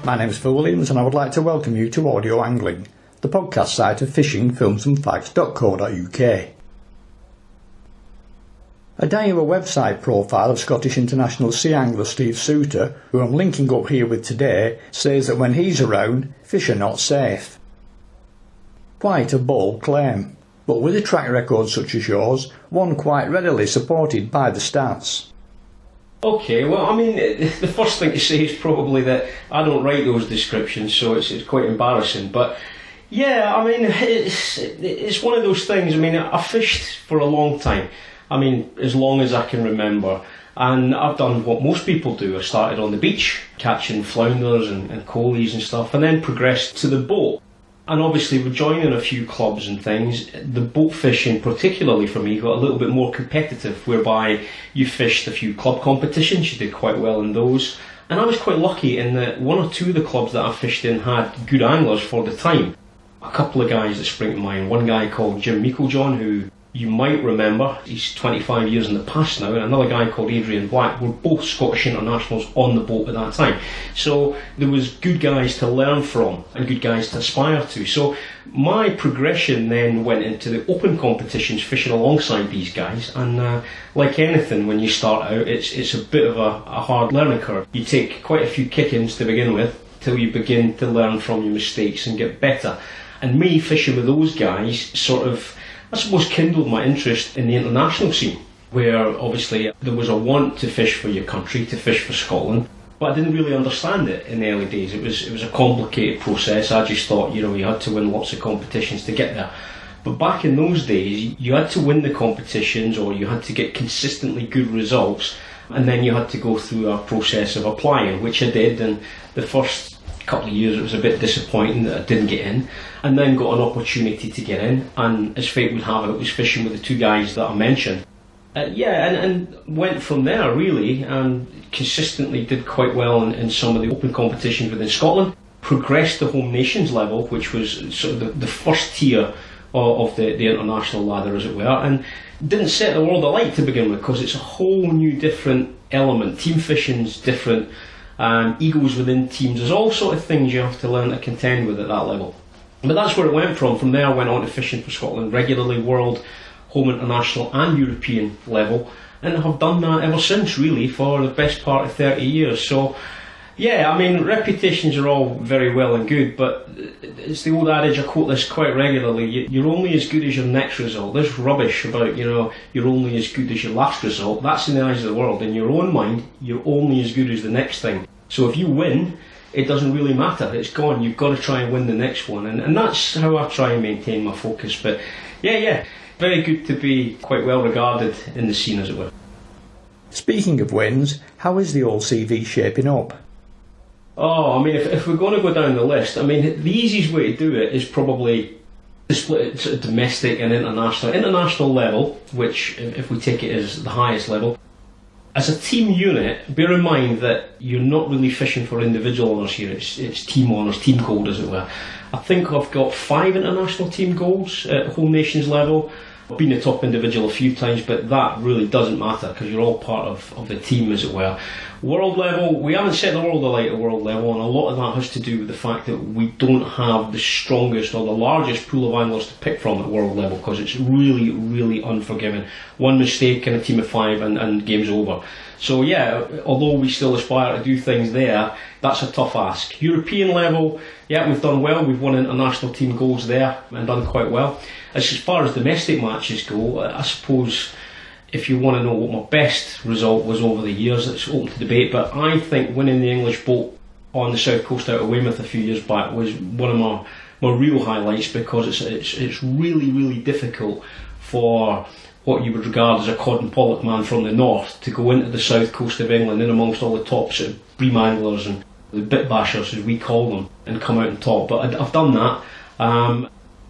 My name is Phil Williams and I would like to welcome you to Audio Angling, the podcast site of fishingfilmsandfacts.co.uk. A Daiwa website profile of Scottish international sea angler Steve Souter, who I'm linking up here with today, says that when he's around, fish are not safe. Quite a bold claim, but with a track record such as yours, one quite readily supported by the stats. Okay, well, I mean, the first thing to say is probably that I don't write those descriptions, so it's quite embarrassing. But yeah, I mean, it's one of those things. I mean, I fished for a long time. I mean, as long as I can remember. And I've done what most people do. I started on the beach, catching flounders and coalies and stuff, and then progressed to the boat. And obviously, with joining a few clubs and things, the boat fishing, particularly for me, got a little bit more competitive, whereby you fished a few club competitions, you did quite well in those. And I was quite lucky in that one or two of the clubs that I fished in had good anglers for the time. A couple of guys that spring to mind. One guy called Jim Meiklejohn, who you might remember, he's 25 years in the past now, and another guy called Adrian Black were both Scottish internationals on the boat at that time. So there was good guys to learn from and good guys to aspire to. So my progression then went into the open competitions, fishing alongside these guys, and like anything when you start out, it's a bit of a hard learning curve. You take quite a few kickings to begin with till you begin to learn from your mistakes and get better. And me fishing with those guys sort of, I suppose, kindled my interest in the international scene, where obviously there was a want to fish for your country, to fish for Scotland, but I didn't really understand it in the early days. It was a complicated process. I just thought, you had to win lots of competitions to get there. But back in those days, you had to win the competitions, or you had to get consistently good results, and then you had to go through a process of applying, which I did. And the first couple of years it was a bit disappointing that I didn't get in, and then got an opportunity to get in, and as fate would have it, was fishing with the two guys that I mentioned. And went from there really, and consistently did quite well in some of the open competitions within Scotland. Progressed to home nations level, which was sort of the first tier of the international ladder, as it were, and didn't set the world alight to begin with, because it's a whole new different element. Team fishing's different. Egos within teams, there's all sort of things you have to learn to contend with at that level. But that's where it went from. From there I went on to fishing for Scotland regularly, world, home international and European level, and have done that ever since really for the best part of 30 years. So yeah, I mean, reputations are all very well and good, but it's the old adage, I quote this quite regularly, you're only as good as your next result. This rubbish about, you're only as good as your last result, that's in the eyes of the world. In your own mind, you're only as good as the next thing. So if you win, it doesn't really matter, it's gone. You've got to try and win the next one, and that's how I try and maintain my focus. But yeah, very good to be quite well regarded in the scene, as it were. Speaking of wins, how is the old CV shaping up? Oh, I mean, if we're going to go down the list, I mean, the easiest way to do it is probably to split it sort of domestic and international. International level, which if we take it as the highest level, as a team unit, bear in mind that you're not really fishing for individual honours here, it's team honours, team gold, as it were. I think I've got 5 international team golds at home nations level. I've been a top individual a few times, but that really doesn't matter because you're all part of the team, as it were. World level, we haven't set the world alight at world level, and a lot of that has to do with the fact that we don't have the strongest or the largest pool of anglers to pick from at world level, because it's really, really unforgiving. One mistake in a team of 5 and game's over. So yeah, although we still aspire to do things there, that's a tough ask. European level, yeah, we've done well. We've won international team goals there and done quite well. As far as domestic matches go, I suppose if you want to know what my best result was over the years, it's open to debate, but I think winning the English boat on the south coast out of Weymouth a few years back was one of my real highlights, because it's really, really difficult for what you would regard as a cod and pollock man from the north to go into the south coast of England in amongst all the top sort of bream anglers and the bit bashers, as we call them, and come out on top. But I've done that.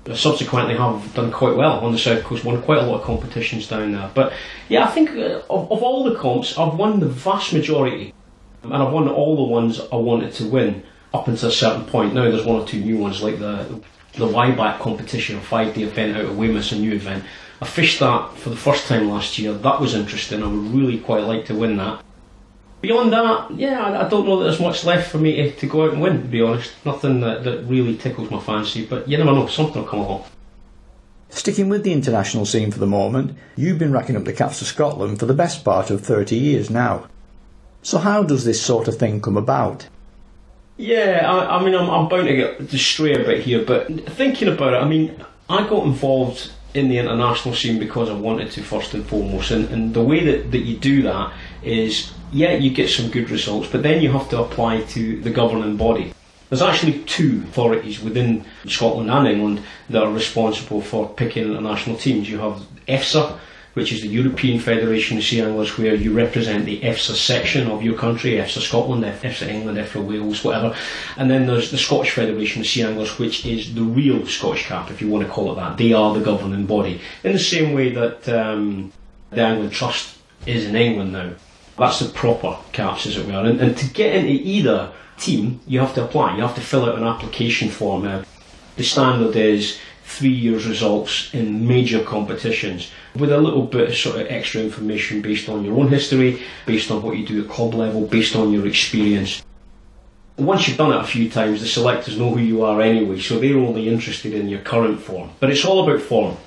I subsequently have done quite well on the south coast, won quite a lot of competitions down there. But yeah, I think of all the comps, I've won the vast majority, and I've won all the ones I wanted to win up until a certain point. Now there's one or two new ones, like the Y-back competition, a 5-day event out of Weymouth, a new event. I fished that for the first time last year. That was interesting. I would really quite like to win that. Beyond that, yeah, I don't know that there's much left for me to go out and win, to be honest. Nothing that really tickles my fancy, but you never know, something will come along. Sticking with the international scene for the moment, you've been racking up the caps for Scotland for the best part of 30 years now. So how does this sort of thing come about? Yeah, I mean, I'm bound to get to stray a bit here, but thinking about it, I mean, I got involved in the international scene because I wanted to, first and foremost, and the way that you do that is, yeah, you get some good results, but then you have to apply to the governing body. There's actually two authorities within Scotland and England that are responsible for picking international teams. You have EFSA, which is the European Federation of Sea Anglers, where you represent the EFSA section of your country, EFSA Scotland, EFSA England, EFSA Wales, whatever. And then there's the Scottish Federation of Sea Anglers, which is the real Scottish CAP, if you want to call it that. They are the governing body, in the same way that the Angling Trust is in England now. That's the proper CAPs, as it were. And to get into either team, you have to apply. You have to fill out an application form. The standard is 3 years results in major competitions, with a little bit of sort of extra information based on your own history, based on what you do at club level, based on your experience. Once you've done it a few times, the selectors know who you are anyway, so they're only interested in your current form. But it's all about form.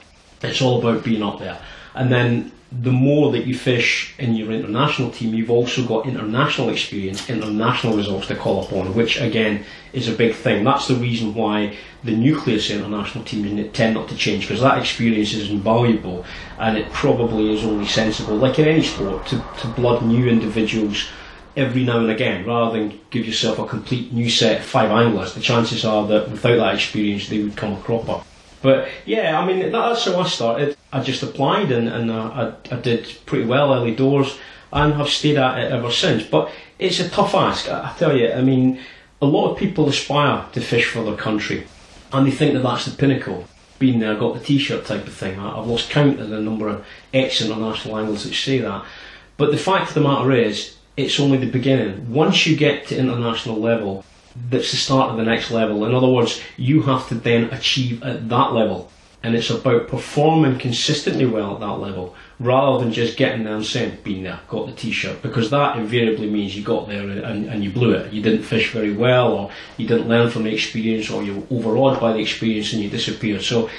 It's all about being up there. And then the more that you fish in your international team, you've also got international experience, international results to call upon, which again is a big thing. That's the reason why the nucleus international teams tend not to change, because that experience is invaluable, and it probably is only sensible, like in any sport, to blood new individuals every now and again, rather than give yourself a complete new set of 5 anglers. The chances are that without that experience they would come a cropper. But yeah, I mean, that's how I started. I just applied and I did pretty well early doors and have stayed at it ever since. But it's a tough ask, I tell you. I mean, a lot of people aspire to fish for their country and they think that that's the pinnacle. Been there, got the t-shirt type of thing. I've lost count of the number of ex-international anglers that say that. But the fact of the matter is, it's only the beginning. Once you get to international level, that's the start of the next level. In other words, you have to then achieve at that level, and it's about performing consistently well at that level, rather than just getting there and saying, been there, got the t-shirt, because that invariably means you got there and you blew it. You didn't fish very well, or you didn't learn from the experience, or you were overawed by the experience and you disappeared. So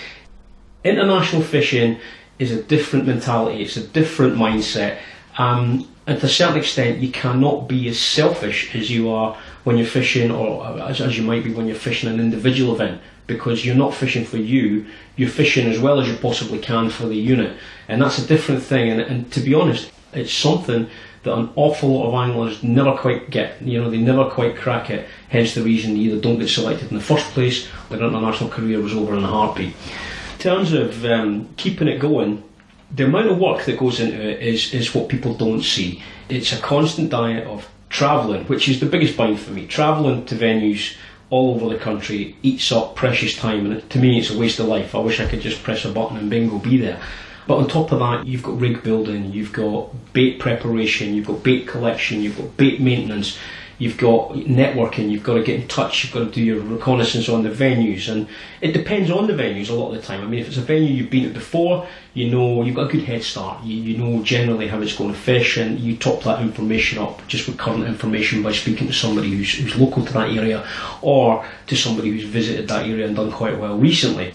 international fishing is a different mentality, it's a different mindset, and to a certain extent you cannot be as selfish as you are when you're fishing, or as you might be when you're fishing an individual event, because you're not fishing for you, you're fishing as well as you possibly can for the unit, and that's a different thing. And to be honest, it's something that an awful lot of anglers never quite get. You know, they never quite crack it, hence the reason they either don't get selected in the first place, or their international career was over in a heartbeat. In terms of keeping it going, the amount of work that goes into it is what people don't see. It's a constant diet of travelling, which is the biggest bind for me. Travelling to venues all over the country eats up precious time, and to me it's a waste of life. I wish I could just press a button and bingo, be there. But on top of that, you've got rig building, you've got bait preparation, you've got bait collection, you've got bait maintenance, you've got networking, you've got to get in touch, you've got to do your reconnaissance on the venues, and it depends on the venues a lot of the time. I mean, if it's a venue you've been to before, you know, you've got a good head start, you know generally how it's going to fish, and you top that information up just with current information by speaking to somebody who's local to that area, or to somebody who's visited that area and done quite well recently.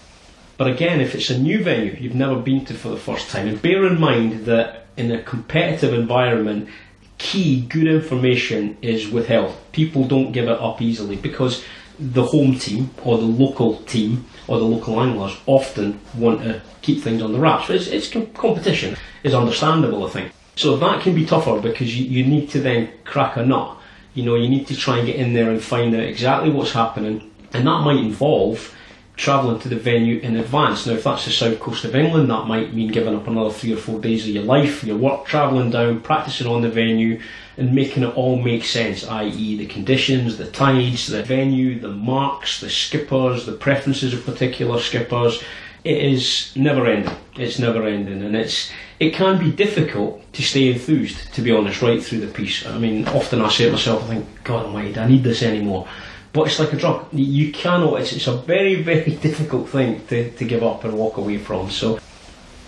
But again, if it's a new venue you've never been to for the first time, and bear in mind that in a competitive environment, key good information is withheld. People don't give it up easily, because the home team or the local team or the local anglers often want to keep things on the wraps. It's competition is understandable, I think. So that can be tougher, because you need to then crack a nut. You know, you need to try and get in there and find out exactly what's happening, and that might involve travelling to the venue in advance. Now, if that's the south coast of England, that might mean giving up another 3 or 4 days of your life, your work, travelling down, practising on the venue, and making it all make sense, i.e. the conditions, the tides, the venue, the marks, the skippers, the preferences of particular skippers. It is never ending. It's never ending, and it can be difficult to stay enthused, to be honest, right through the piece. I mean, often I say to myself, I think, God almighty, do I need this anymore? But it's like a drug. You cannot, it's a very, very difficult thing to give up and walk away from. So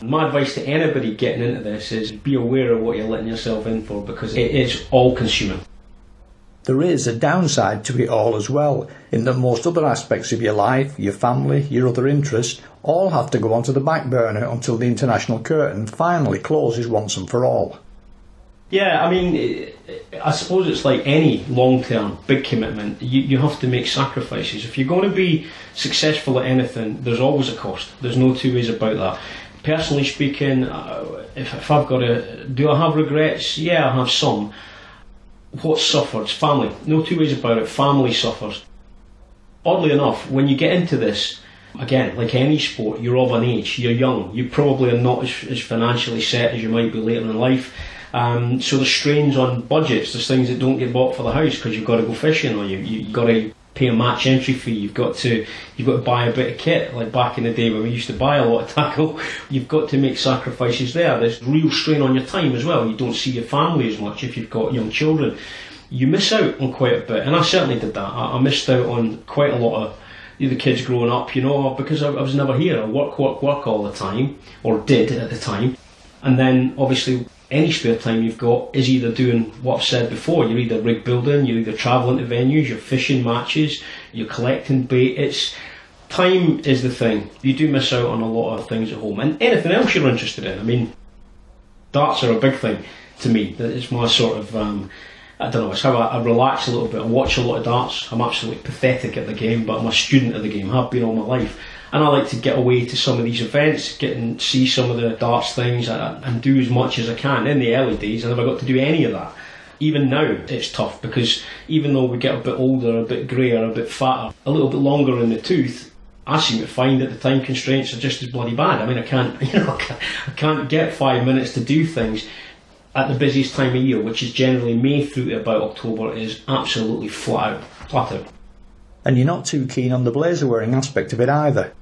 My advice to anybody getting into this is be aware of what you're letting yourself in for, because it is all consuming. There is a downside to it all as well, in that most other aspects of your life, your family, your other interests, all have to go onto the back burner until the international curtain finally closes once and for all. Yeah, I mean, I suppose it's like any long-term big commitment. You have to make sacrifices. If you're going to be successful at anything, there's always a cost. There's no two ways about that. Personally speaking, if I've got to, do I have regrets? Yeah, I have some. What suffers? Family. No two ways about it. Family suffers. Oddly enough, when you get into this, again, like any sport, you're of an age, you're young, you probably are not as financially set as you might be later in life. So there's strains on budgets, there's things that don't get bought for the house because you've got to go fishing, or you've got to pay a match entry fee, you've got to buy a bit of kit, like back in the day when we used to buy a lot of tackle. You've got to make sacrifices there. There's real strain on your time as well. You don't see your family as much if you've got young children. You miss out on quite a bit, and I certainly did that. I missed out on quite a lot of the kids growing up, because I was never here. I work all the time, or did at the time, and then obviously any spare time you've got is either doing what I've said before. You're either rig building, you're either travelling to venues, you're fishing matches, you're collecting bait. Time is the thing. You do miss out on a lot of things at home, and anything else you're interested in. I mean, darts are a big thing to me. It's my sort of I don't know, it's how I relax a little bit. I watch a lot of darts. I'm absolutely pathetic at the game, but I'm a student of the game, have been all my life. And I like to get away to some of these events, get and see some of the darts things, and do as much as I can. In the early days, I never got to do any of that. Even now, it's tough, because even though we get a bit older, a bit greyer, a bit fatter, a little bit longer in the tooth, I seem to find that the time constraints are just as bloody bad. I mean, I can't get 5 minutes to do things at the busiest time of year, which is generally May through to about October. Is absolutely flat out. And you're not too keen on the blazer wearing aspect of it either.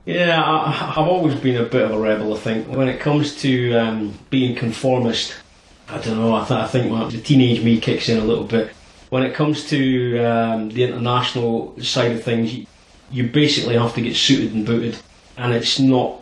Yeah, I've always been a bit of a rebel, I think. When it comes to being conformist, I don't know, I think the teenage me kicks in a little bit. When it comes to the international side of things, you basically have to get suited and booted, and it's not,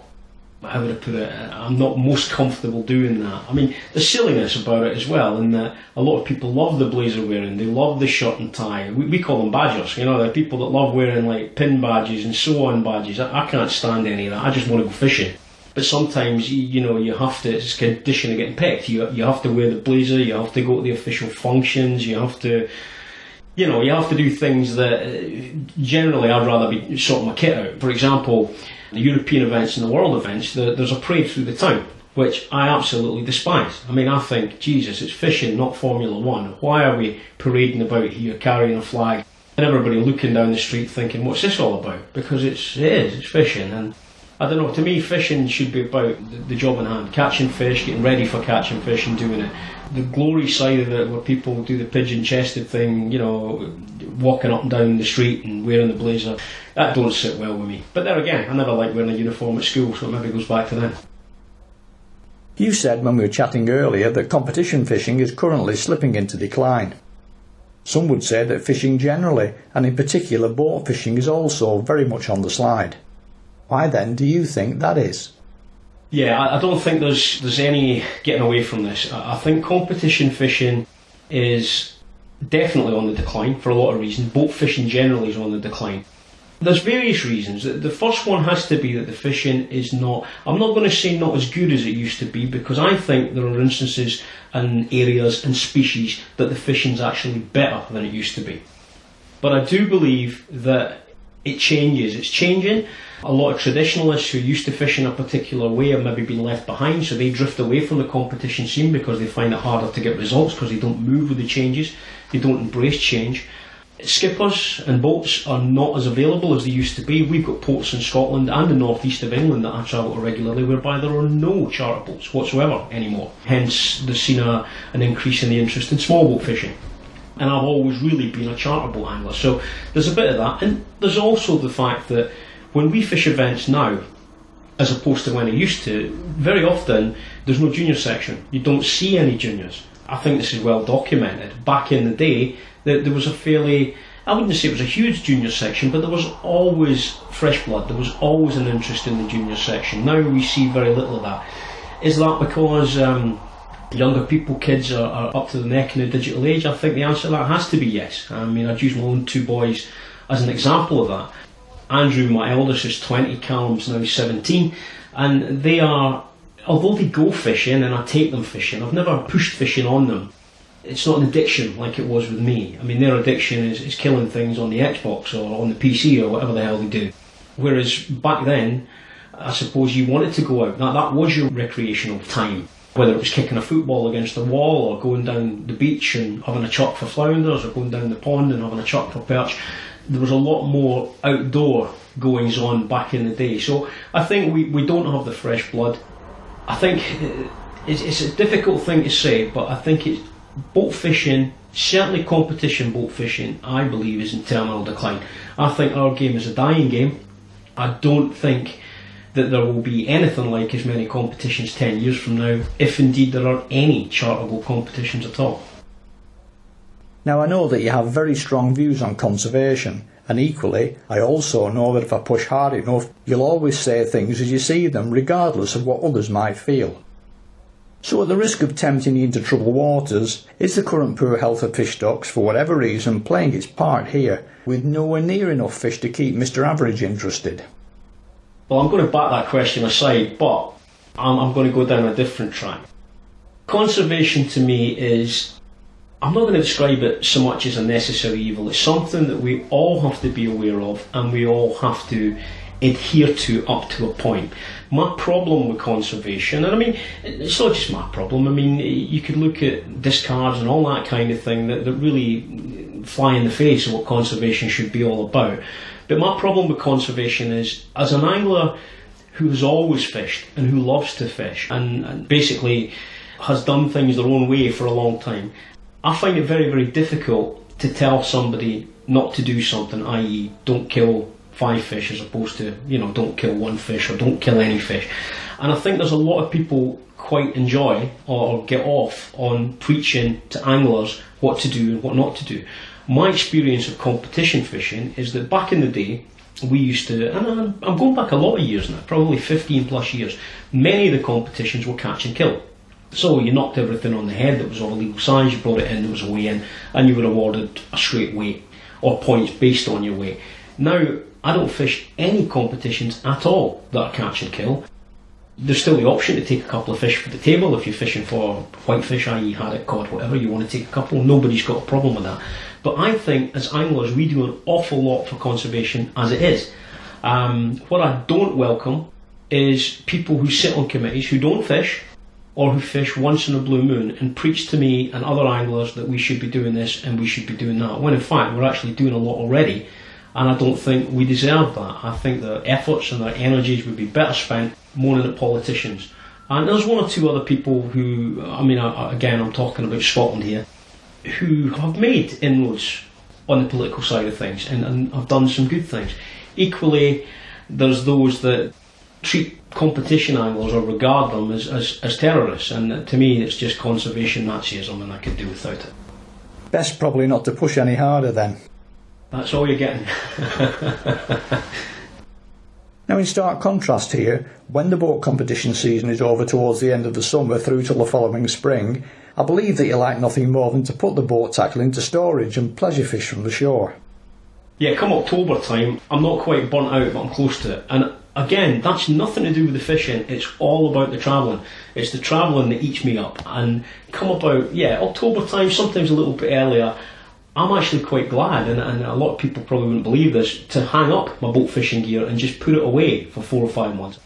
how would I put it, I'm not most comfortable doing that. I mean, the silliness about it as well, in that a lot of people love the blazer wearing, they love the shirt and tie. We call them badgers, they're people that love wearing like pin badges and so on badges. I can't stand any of that, I just want to go fishing. But sometimes, you have to, it's a condition of getting picked. You have to wear the blazer, you have to go to the official functions, you have to do things that generally I'd rather be sorting my kit out. For example, the European events and the world events, there's a parade through the town, which I absolutely despise. I mean, I think, Jesus, it's fishing, not Formula 1. Why are we parading about here, carrying a flag, and everybody looking down the street thinking, what's this all about? Because it's fishing, and I don't know, to me fishing should be about the job in hand, catching fish, getting ready for catching fish and doing it. The glory side of it, where people do the pigeon-chested thing, walking up and down the street and wearing the blazer, that don't sit well with me. But there again, I never liked wearing a uniform at school, so it maybe goes back to then. You said when we were chatting earlier that competition fishing is currently slipping into decline. Some would say that fishing generally, and in particular boat fishing, is also very much on the slide. Why then do you think that is? Yeah, I don't think there's any getting away from this. I think competition fishing is definitely on the decline for a lot of reasons. Boat fishing generally is on the decline. There's various reasons. The first one has to be that the fishing is not, I'm not going to say not as good as it used to be, because I think there are instances and areas and species that the fishing's actually better than it used to be. But I do believe that it changes. It's changing. A lot of traditionalists who used to fish in a particular way have maybe been left behind, so they drift away from the competition scene because they find it harder to get results because they don't move with the changes, they don't embrace change. Skippers and boats are not as available as they used to be. We've got ports in Scotland and the northeast of England that I travel to regularly whereby there are no charter boats whatsoever anymore. Hence there's seen an increase in the interest in small boat fishing. And I've always really been a charter boat angler, so there's a bit of that. And there's also the fact that when we fish events now, as opposed to when I used to, very often there's no junior section. You don't see any juniors. I think this is well documented. Back in the day, there was a fairly I wouldn't say it was a huge junior section, but there was always fresh blood. There was always an interest in the junior section. Now we see very little of that. Is that because younger people, kids, are up to the neck in the digital age? I think the answer to that has to be yes. I mean, I'd use my own two boys as an example of that. Andrew, my eldest, is 20, Callum's now 17, and they are, although they go fishing and I take them fishing, I've never pushed fishing on them. It's not an addiction like it was with me. I mean, their addiction is killing things on the Xbox or on the PC or whatever the hell they do. Whereas back then, I suppose you wanted to go out. That was your recreational time. Whether it was kicking a football against the wall or going down the beach and having a chuck for flounders or going down the pond and having a chuck for perch. There was a lot more outdoor goings on back in the day. So I think we don't have the fresh blood. I think it's a difficult thing to say, but I think it's boat fishing, certainly competition boat fishing, I believe is in terminal decline. I think our game is a dying game. I don't think that there will be anything like as many competitions 10 years from now, if indeed there are any charterable competitions at all. Now I know that you have very strong views on conservation, and equally I also know that if I push hard enough you'll always say things as you see them, regardless of what others might feel. So at the risk of tempting you into troubled waters, is the current poor health of fish stocks for whatever reason playing its part here, with nowhere near enough fish to keep Mr. Average interested? Well, I'm going to bat that question aside, but I'm going to go down a different track. Conservation to me is, I'm not going to describe it so much as a necessary evil. It's something that we all have to be aware of and we all have to adhere to up to a point. My problem with conservation, and I mean, it's not just my problem, I mean, you could look at discards and all that kind of thing that really fly in the face of what conservation should be all about. But my problem with conservation is, as an angler who has always fished and who loves to fish and basically has done things their own way for a long time, I find it very, very difficult to tell somebody not to do something, i.e. don't kill 5 fish as opposed to, don't kill 1 fish or don't kill any fish. And I think there's a lot of people quite enjoy or get off on preaching to anglers what to do and what not to do. My experience of competition fishing is that back in the day, we used to, and I'm going back a lot of years now, probably 15 plus years, many of the competitions were catch and kill. So you knocked everything on the head that was of a legal size, you brought it in, there was a weigh-in, and you were awarded a straight weight or points based on your weight. Now, I don't fish any competitions at all that are catch and kill. There's still the option to take a couple of fish for the table if you're fishing for whitefish, i.e. haddock, cod, whatever, you want to take a couple, nobody's got a problem with that. But I think as anglers we do an awful lot for conservation as it is. What I don't welcome is people who sit on committees who don't fish or who fish once in a blue moon and preach to me and other anglers that we should be doing this and we should be doing that, when in fact we're actually doing a lot already, and I don't think we deserve that. I think their efforts and their energies would be better spent moaning at politicians. And there's one or two other people who, again I'm talking about Scotland here, who have made inroads on the political side of things and have done some good things. Equally, there's those that treat competition anglers or regard them as terrorists, and to me it's just conservation Nazism and I could do without it. Best probably not to push any harder then. That's all you're getting. Now in stark contrast here, when the boat competition season is over towards the end of the summer through till the following spring, I believe that you like nothing more than to put the boat tackle into storage and pleasure fish from the shore. Yeah, come October time, I'm not quite burnt out, but I'm close to it. And again, that's nothing to do with the fishing, it's all about the travelling. It's the travelling that eats me up. And come about, October time, sometimes a little bit earlier, I'm actually quite glad, and a lot of people probably wouldn't believe this, to hang up my boat fishing gear and just put it away for 4 or 5 months.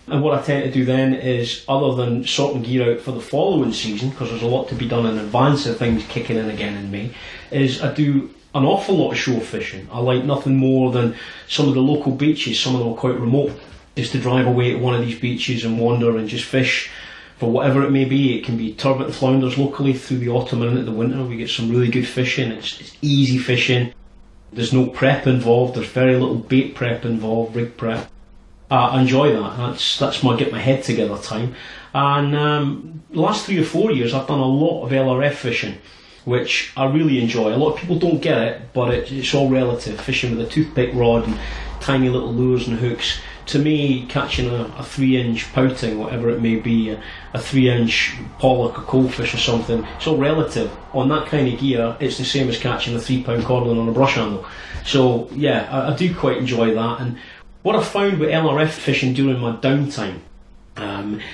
And what I tend to do then is, other than sorting gear out for the following season, because there's a lot to be done in advance of things kicking in again in May, is I do an awful lot of shore fishing. I like nothing more than some of the local beaches, some of them are quite remote, is to drive away to one of these beaches and wander and just fish for whatever it may be. It can be turbot and flounders locally through the autumn and into the winter. We get some really good fishing. It's easy fishing. There's no prep involved. There's very little bait prep involved, rig prep. I enjoy that. That's my get my head together time. And the last 3 or 4 years I've done a lot of LRF fishing. which I really enjoy. A lot of people don't get it, but it's all relative. Fishing with a toothpick rod and tiny little lures and hooks. To me, catching a 3-inch pouting, whatever it may be, a 3-inch pollock or coalfish or something, it's all relative. On that kind of gear, it's the same as catching a 3-pound codlin on a brush handle. So yeah, I do quite enjoy that. And what I found with LRF fishing during my downtime,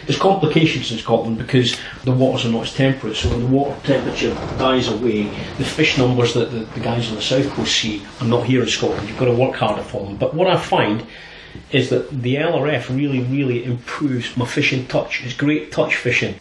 there's complications in Scotland because the waters are not as temperate, so when the water temperature dies away, the fish numbers that the guys on the south coast see are not here in Scotland. You've got to work harder for them. But what I find is that the LRF really improves my fishing touch. It's great touch fishing.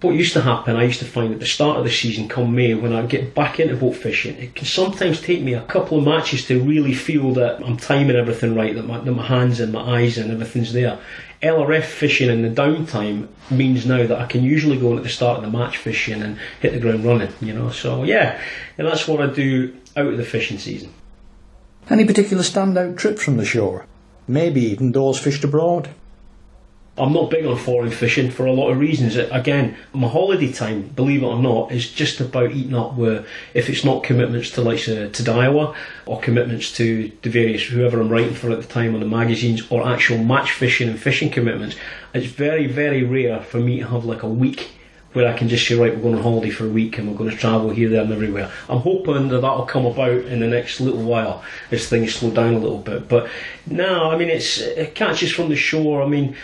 What used to happen, I used to find at the start of the season, come May, when I get back into boat fishing, it can sometimes take me a couple of matches to really feel that I'm timing everything right, that my hands and my eyes and everything's there. LRF fishing in the downtime means now that I can usually go in at the start of the match fishing and hit the ground running, So yeah, and that's what I do out of the fishing season. Any particular standout trips from the shore? Maybe even those fished abroad? I'm not big on foreign fishing for a lot of reasons. Again, my holiday time, believe it or not, is just about eating up where, if it's not commitments to to Daiwa or commitments to the various, whoever I'm writing for at the time on the magazines, or actual match fishing and fishing commitments, it's very rare for me to have like a week where I can just say, right, we're going on holiday for a week and we're going to travel here, there and everywhere. I'm hoping that'll come about in the next little while as things slow down a little bit. But no, I mean, it catches from the shore. I mean,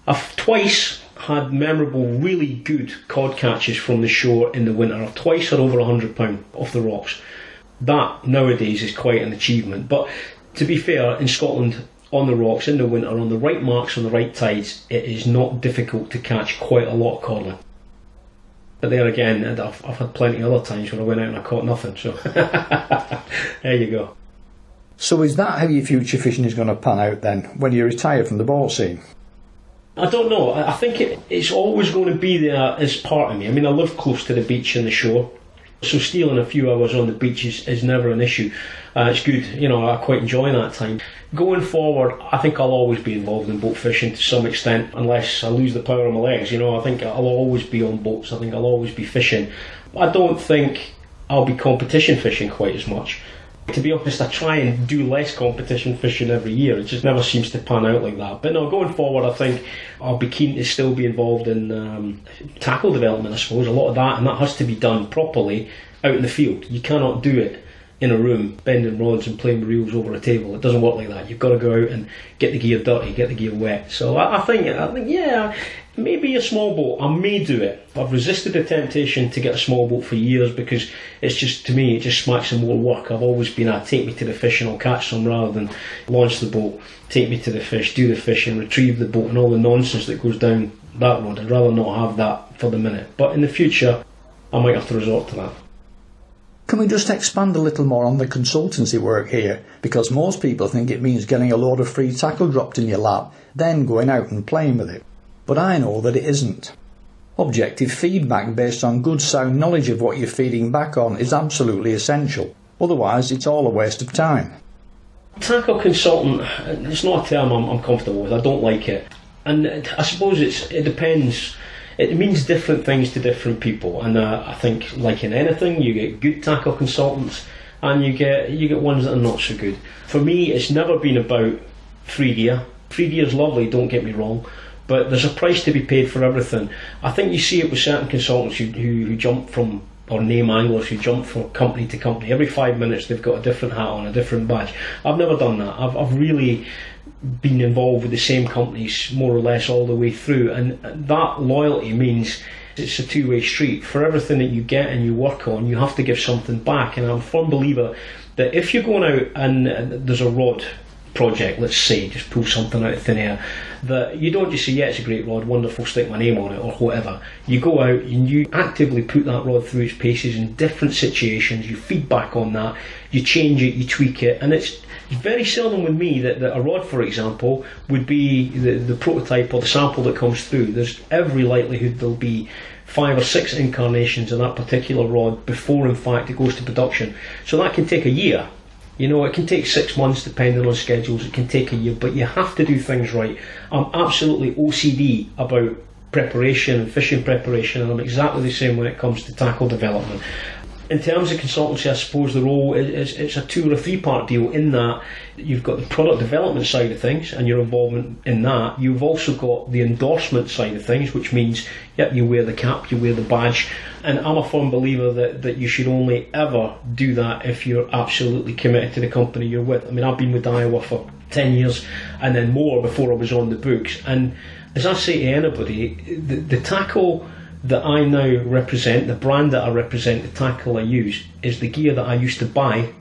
I've twice had memorable, really good cod catches from the shore in the winter. I've twice had over £100 off the rocks. That nowadays is quite an achievement. But to be fair, in Scotland, on the rocks, in the winter, on the right marks, on the right tides, it is not difficult to catch quite a lot of codling. But there again, I've had plenty of other times when I went out and I caught nothing. So there you go. So is that how your future fishing is going to pan out then, when you retire from the boat scene? I don't know. I think it's always going to be there as part of me. I mean, I live close to the beach and the shore, so stealing a few hours on the beach is never an issue. It's good, I quite enjoy that time. Going forward, I think I'll always be involved in boat fishing to some extent, unless I lose the power of my legs. I think I'll always be on boats. I think I'll always be fishing. I don't think I'll be competition fishing quite as much. To be honest, I try and do less competition fishing every year. It just never seems to pan out like that. But no, going forward, I think I'll be keen to still be involved in tackle development, I suppose, a lot of that, and that has to be done properly out in the field. You cannot do it in a room, bending rods and playing reels over a table. It doesn't work like that. You've got to go out and get the gear dirty, get the gear wet. So I think, yeah, maybe a small boat. I may do it. I've resisted the temptation to get a small boat for years because it's just, to me, it just smacks of more work. I've always been take me to the fish and I'll catch some rather than launch the boat, take me to the fish, do the fishing, retrieve the boat and all the nonsense that goes down that road. I'd rather not have that for the minute. But in the future, I might have to resort to that. Can we just expand a little more on the consultancy work here? Because most people think it means getting a load of free tackle dropped in your lap, then going out and playing with it. But I know that it isn't. Objective feedback based on good sound knowledge of what you're feeding back on is absolutely essential. Otherwise, it's all a waste of time. Tackle consultant, it's not a term I'm comfortable with. I don't like it. And I suppose it depends. It means different things to different people, and I think, like in anything, you get good tackle consultants and you get ones that are not so good. For me, it's never been about free gear. Free gear is lovely, don't get me wrong, but there's a price to be paid for everything. I think you see it with certain consultants who jump from, or name anglers who jump from company to company. Every 5 minutes they've got a different hat on, a different badge. I've never done that. I've really been involved with the same companies more or less all the way through, and that loyalty means it's a two-way street. For everything that you get and you work on, you have to give something back. And I'm a firm believer that if you're going out and there's a rod project, let's say, just pull something out of thin air, that you don't just say, yeah, it's a great rod, wonderful, stick my name on it or whatever. You go out and you actively put that rod through its paces in different situations, you feedback on that, you change it, you tweak it, and it's very seldom with me that a rod, for example, would be the prototype or the sample that comes through. There's every likelihood there'll be 5 or 6 incarnations of that particular rod before, in fact, it goes to production. So that can take a year. It can take 6 months depending on schedules, it can take a year, but you have to do things right. I'm absolutely OCD about preparation and fishing preparation, and I'm exactly the same when it comes to tackle development. In terms of consultancy, I suppose the role it's a 2 or a 3 part deal, in that you've got the product development side of things and your involvement in that. You've also got the endorsement side of things, which means, yep, you wear the cap, you wear the badge. And I'm a firm believer that you should only ever do that if you're absolutely committed to the company you're with. I mean, I've been with Daiwa for 10 years and then more before I was on the books. And as I say to anybody, the tackle that I now represent, the brand that I represent, the tackle I use, is the gear that I used to buy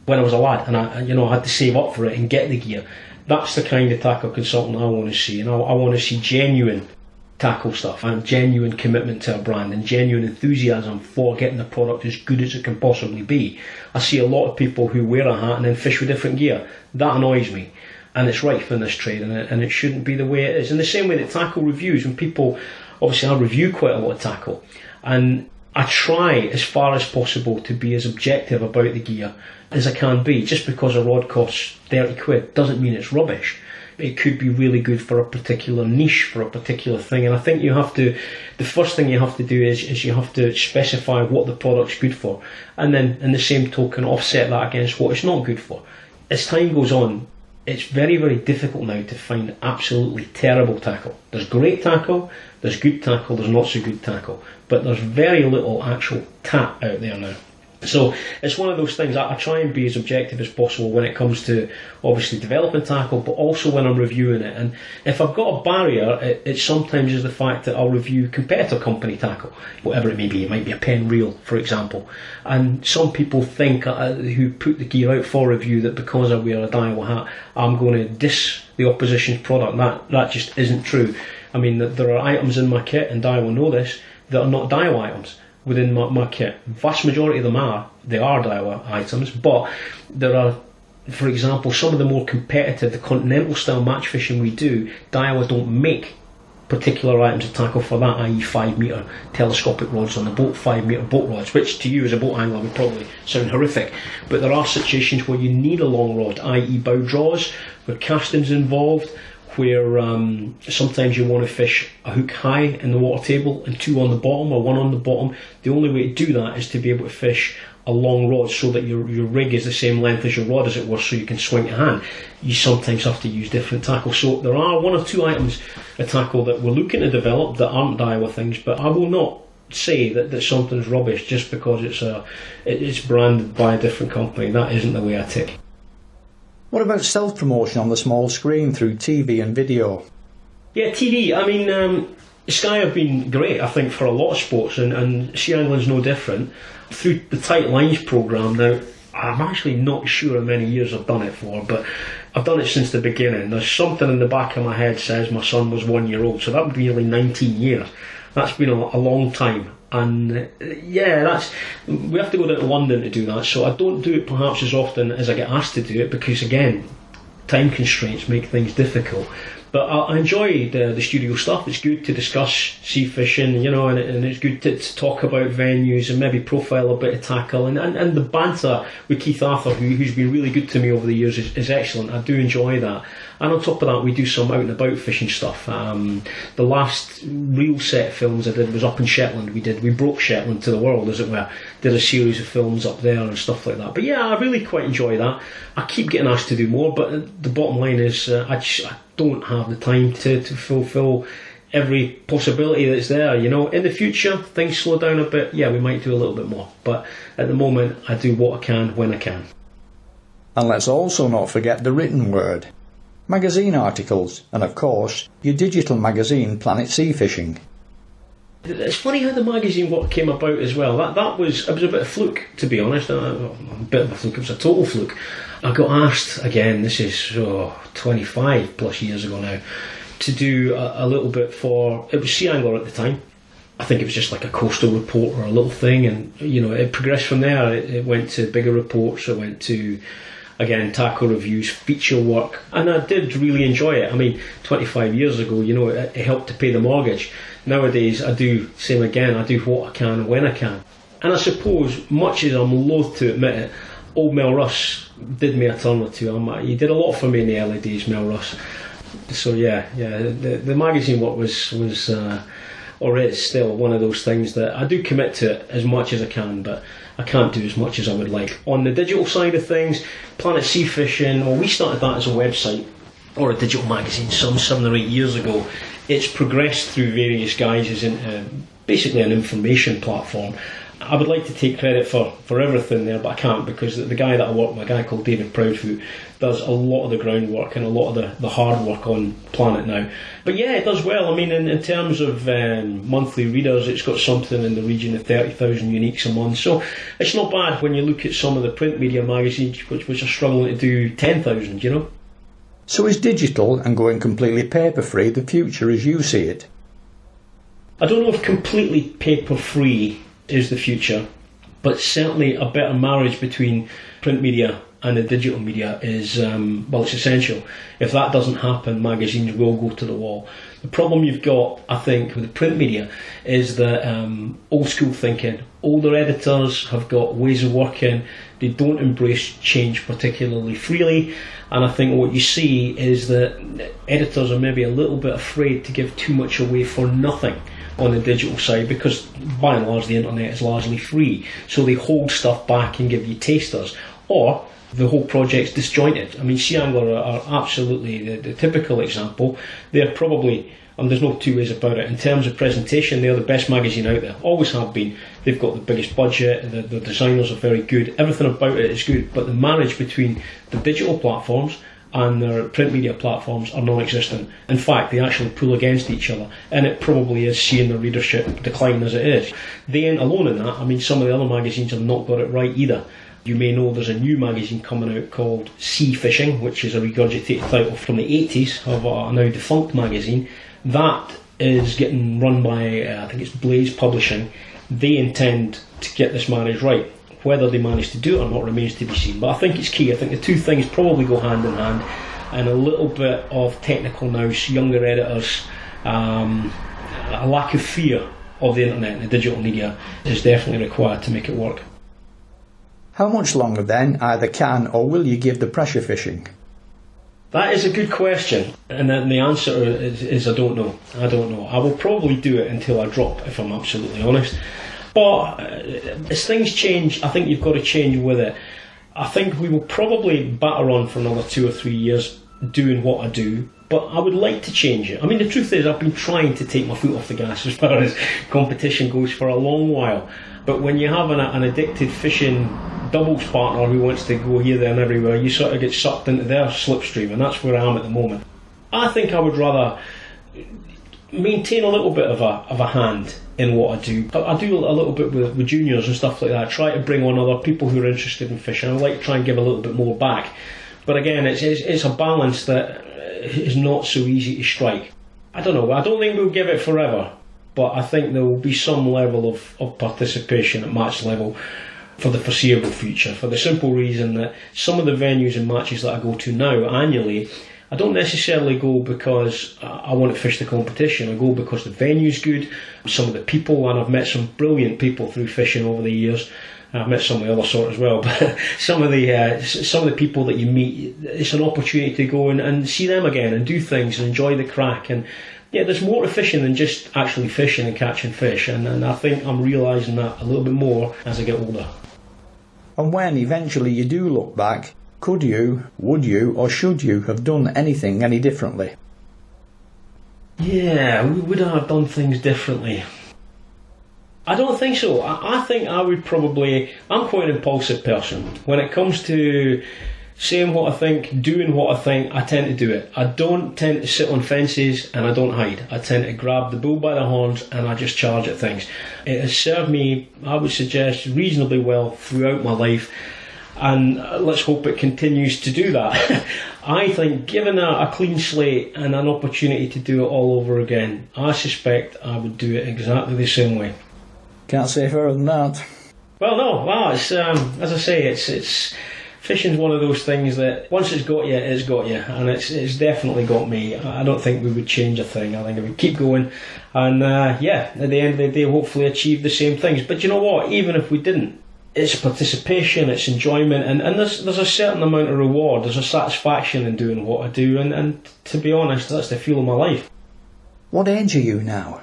when I was a lad, and I had to save up for it and get the gear. That's the kind of tackle consultant I want to see, and I want to see genuine tackle stuff and genuine commitment to a brand and genuine enthusiasm for getting the product as good as it can possibly be. I see a lot of people who wear a hat and then fish with different gear. That annoys me, and it's rife in this trade, and it shouldn't be the way it is. In the same way that tackle reviews, when people, obviously I review quite a lot of tackle, and I try as far as possible to be as objective about the gear as I can be. Just because a rod costs 30 quid doesn't mean it's rubbish. It could be really good for a particular niche, for a particular thing, and I think the first thing you have to do is you have to specify what the product's good for, and then in the same token offset that against what it's not good for. As time goes on, it's very, very difficult now to find absolutely terrible tackle. There's great tackle, there's good tackle, there's not so good tackle, but there's very little actual tat out there now. So it's one of those things. I try and be as objective as possible when it comes to obviously developing tackle, but also when I'm reviewing it. And if I've got a barrier, it sometimes is the fact that I'll review competitor company tackle, whatever it may be. It might be a pen reel, for example. And some people think, who put the gear out for review, that because I wear a Daiwa hat, I'm going to diss the opposition's product. That just isn't true. I mean, there are items in my kit, and Daiwa know this, that are not Daiwa items within my kit. Vast majority of them are Daiwa items, but there are, for example, some of the more competitive, the continental style match fishing we do, Daiwa don't make particular items of tackle for that, i.e. 5 metre telescopic rods on the boat, 5 metre boat rods, which to you as a boat angler would probably sound horrific, but there are situations where you need a long rod, i.e. bow draws, where casting's involved, where sometimes you want to fish a hook high in the water table and 2 on the bottom or 1 on the bottom. The only way to do that is to be able to fish a long rod so that your rig is the same length as your rod, as it were, so you can swing your hand. You sometimes have to use different tackle. So there are 1 or 2 items of tackle that we're looking to develop that aren't Daiwa things, but I will not say that something's rubbish just because it's branded by a different company. That isn't the way I tick. What about self-promotion on the small screen through TV and video? Yeah, TV. I mean, Sky have been great, I think, for a lot of sports, and sea angling's no different. Through the Tight Lines programme now, I'm actually not sure how many years I've done it for, but I've done it since the beginning. There's something in the back of my head says my son was 1 year old, so that would be nearly 19 years. That's been a long time. And yeah, we have to go down to London to do that, so I don't do it perhaps as often as I get asked to do it, because again, time constraints make things difficult. But I enjoy the studio stuff. It's good to discuss sea fishing, and it's good to talk about venues and maybe profile a bit of tackle. And the banter with Keith Arthur, who's been really good to me over the years, is excellent. I do enjoy that. And on top of that, we do some out and about fishing stuff. The last real set of films I did was up in Shetland. We broke Shetland to the world, as it were. Did a series of films up there and stuff like that. But yeah, I really quite enjoy that. I keep getting asked to do more, but the bottom line is I don't have the time to fulfil every possibility that's there. In the future, things slow down a bit. Yeah, we might do a little bit more. But at the moment, I do what I can when I can. And let's also not forget the written word. Magazine articles, and of course, your digital magazine, Planet Sea Fishing. It's funny how the magazine work came about as well. It was a bit of a fluke, to be honest. A bit of a fluke. It was a total fluke. I got asked again. This is 25 plus years ago now, to do a little bit for. It was Sea Angler at the time. I think it was just like a coastal report or a little thing, and it progressed from there. It went to bigger reports. It went to, again, tackle reviews, feature work, and I did really enjoy it. I mean, 25 years ago, it helped to pay the mortgage. Nowadays, I do same again. I do what I can when I can, and I suppose, much as I'm loath to admit it, old Mel Russ did me a turn or two. He did a lot for me in the early days, Mel Russ. So yeah, the magazine work was or is still one of those things that I do commit to it as much as I can, but I can't do as much as I would like. On the digital side of things, Planet Sea Fishing, well, we started that as a website or a digital magazine some 7 or 8 years ago. It's progressed through various guises into basically an information platform. I would like to take credit for everything there, but I can't, because the guy that I work with, a guy called David Proudfoot, does a lot of the groundwork and a lot of the hard work on Planet now. But yeah, it does well. I mean, in terms of monthly readers, it's got something in the region of 30,000 uniques a month. So it's not bad when you look at some of the print media magazines which are struggling to do 10,000, you know. So is digital and going completely paper-free the future as you see it? I don't know if completely paper-free is the future, but certainly a better marriage between print media and the digital media is, it's essential. If that doesn't happen, magazines will go to the wall. The problem you've got, I think, with the print media is that old school thinking. Older editors have got ways of working. They don't embrace change particularly freely, and I think what you see is that editors are maybe a little bit afraid to give too much away for nothing on the digital side, because by and large the internet is largely free, so they hold stuff back and give you tasters, or the whole project's disjointed. I mean, Sea Angler are absolutely the typical example. They're probably, and there's no two ways about it, in terms of presentation, they're the best magazine out there, always have been. They've got the biggest budget, the designers are very good, everything about it is good, but the marriage between the digital platforms and their print media platforms are non-existent. In fact, they actually pull against each other, and it probably is seeing their readership decline as it is. They ain't alone in that. I mean, some of the other magazines have not got it right either. You may know there's a new magazine coming out called Sea Fishing, which is a regurgitated title from the 80s of a now defunct magazine. That is getting run by, I think it's Blaze Publishing. They intend to get this marriage right. Whether they manage to do it or not remains to be seen. But I think it's key. I think the two things probably go hand in hand, and a little bit of technical nous, younger editors, a lack of fear of the internet and the digital media is definitely required to make it work. How much longer then either can or will you give the pressure fishing? That is a good question, and then the answer is I don't know. I don't know. I will probably do it until I drop, if I'm absolutely honest. But as things change, I think you've got to change with it. I think we will probably batter on for another 2 or 3 years doing what I do, but I would like to change it. I mean, the truth is I've been trying to take my foot off the gas as far as competition goes for a long while. But when you have an addicted fishing doubles partner who wants to go here, there and everywhere, you sort of get sucked into their slipstream, and that's where I am at the moment. I think I would rather maintain a little bit of a hand in what I do. I do a little bit with juniors and stuff like that. I try to bring on other people who are interested in fishing. I like to try and give a little bit more back. But again, it's a balance that is not so easy to strike. I don't know. I don't think we'll give it forever, but I think there will be some level of participation at match level for the foreseeable future, for the simple reason that some of the venues and matches that I go to now annually, I don't necessarily go because I want to fish the competition. I go because the venue's good, some of the people, and I've met some brilliant people through fishing over the years. I've met some of the other sort as well, but some of the people that you meet, it's an opportunity to go and see them again and do things and enjoy the crack. And yeah, there's more to fishing than just actually fishing and catching fish, and I think I'm realising that a little bit more as I get older. And when eventually you do look back, could you, would you, or should you have done anything any differently? Yeah, would I have done things differently? I don't think so. I think I would probably... I'm quite an impulsive person. When it comes to saying what I think, doing what I think, I tend to do it. I don't tend to sit on fences and I don't hide. I tend to grab the bull by the horns and I just charge at things. It has served me, I would suggest, reasonably well throughout my life. And let's hope it continues to do that. I think given a clean slate and an opportunity to do it all over again, I suspect I would do it exactly the same way. Can't say further than that. Well, no. Well, it's as I say, it's fishing's one of those things that once it's got you, it's got you, and it's definitely got me. I don't think we would change a thing. I think we would keep going, and at the end of the day, hopefully achieve the same things. But you know what? Even if we didn't, it's participation, it's enjoyment, and there's a certain amount of reward, there's a satisfaction in doing what I do, and to be honest, that's the fuel of my life. What age are you now?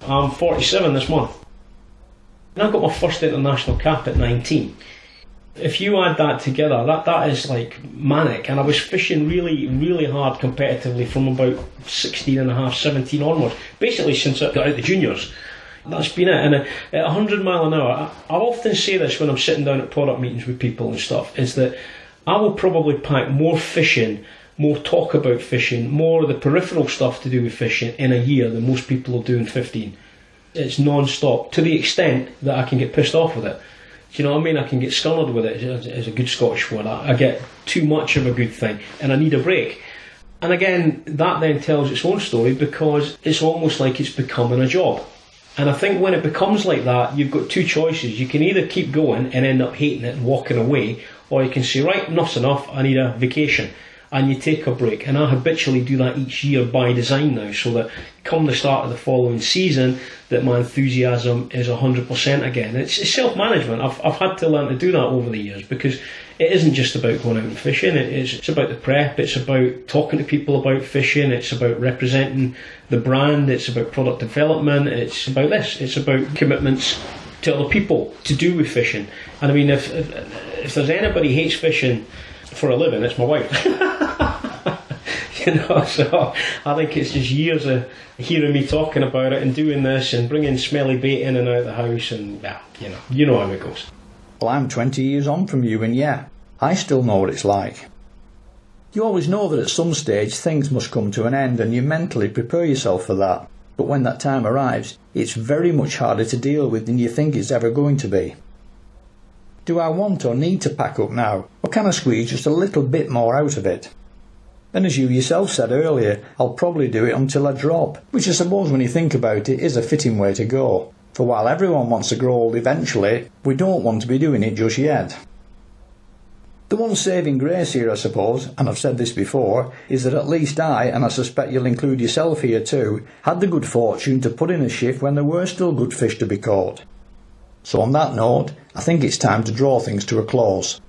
I'm 47 this month. And I got my first international cap at 19. If you add that together, that is like manic. And I was fishing really, really hard competitively from about 16 and a half, 17 onwards. Basically since I got out the juniors. That's been it. And at 100 mile an hour, I often say this when I'm sitting down at product meetings with people and stuff, is that I will probably pack more fishing, more talk about fishing, more of the peripheral stuff to do with fishing in a year than most people will do in 15. It's non-stop, to the extent that I can get pissed off with it. Do you know what I mean? I can get scolded with it, as a good Scottish word. I get too much of a good thing and I need a break. And again, that then tells its own story, because it's almost like it's becoming a job. And I think when it becomes like that, you've got two choices. You can either keep going and end up hating it and walking away, or you can say, right, enough's enough, I need a vacation. And you take a break. And I habitually do that each year by design now, so that come the start of the following season, that my enthusiasm is 100% again. It's self-management. I've had to learn to do that over the years, because it isn't just about going out and fishing. It's about the prep, it's about talking to people about fishing, it's about representing the brand, it's about product development, it's about this, it's about commitments to other people to do with fishing. And I mean, if there's anybody who hates fishing for a living, it's my wife. You know, so I think it's just years of hearing me talking about it and doing this and bringing smelly bait in and out of the house, and yeah, you know how it goes. Well, I'm 20 years on from you, and yeah, I still know what it's like. You always know that at some stage things must come to an end, and you mentally prepare yourself for that. But when that time arrives, it's very much harder to deal with than you think it's ever going to be. Do I want or need to pack up now, or can I squeeze just a little bit more out of it? And as you yourself said earlier, I'll probably do it until I drop, which I suppose when you think about it is a fitting way to go. For while everyone wants to grow old eventually, we don't want to be doing it just yet. The one saving grace here, I suppose, and I've said this before, is that at least I, and I suspect you'll include yourself here too, had the good fortune to put in a shift when there were still good fish to be caught. So on that note, I think it's time to draw things to a close.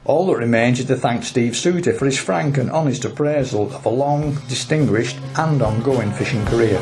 All that remains is to thank Steve Souter for his frank and honest appraisal of a long, distinguished and ongoing fishing career.